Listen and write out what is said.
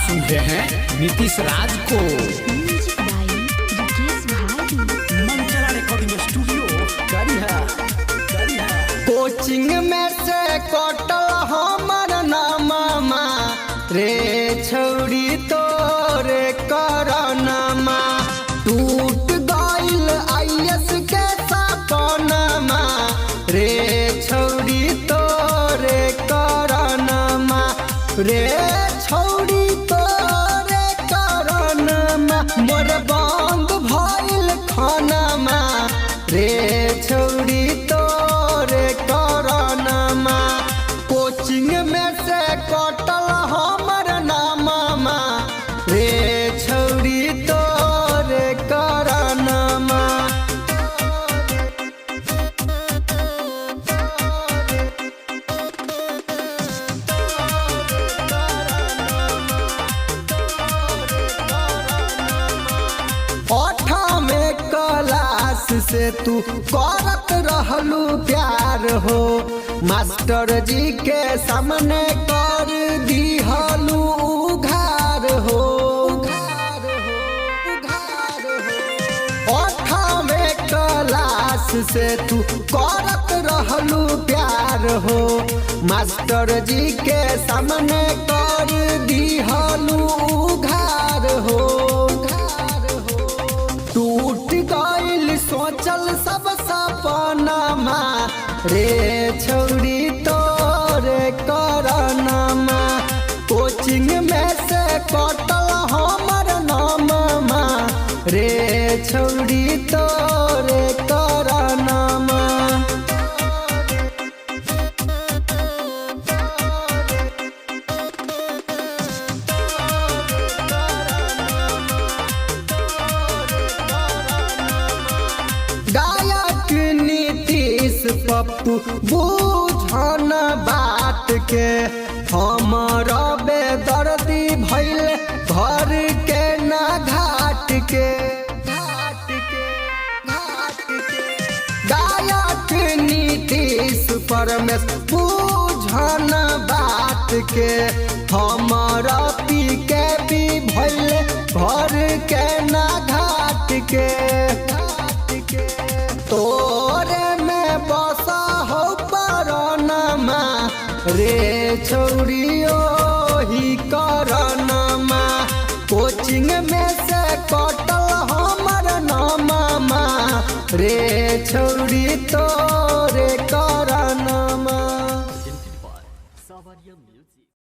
सुन रहे हैं नीतीश राज को। म्यूजिक बाय राकेश भाई। मंचला रिकॉर्डिंग स्टूडियो गढ़िया। कोचिंग में से कटल हमर नामा रे छौड़ी तोरे करनमा टूट गइल आईएस के सपनमा रे छौड़ी तोरे करनमा रे छौड़ी तोरे करनमा मोर बंद भइल खानमा रे छौड़ी तोरे करनमा कोचिंग में से कटल हमर नामा रे छौड़ी तोरे करनमा। में क्लास से तू करत रहलू प्यार हो मास्टर जी के सामने कर दिहलू उघार हो। में क्लास से तू करत रहलू प्यार हो मास्टर जी के सामने कर दिहलू उघार हो। टूट गइल सोचल सब सपनमा रे छौड़ी तोरे करनमा कोचिंग में से कटल हमर नामा रे छौड़ी तोरे करनमा। गायक नीतीश पप्पू बुझन बात के हमारा बेदर्दी भइल घर के ना घाट के। गायक नीतीश परमेश बुझन बात के हमारा पी के भी भइल घर के ना घाट के। तोरे में बसा हो परनमा रे छौड़ियो ही करनमा कोचिंग में से कटल हमर नामा रे छौड़ी तोरे करनमा।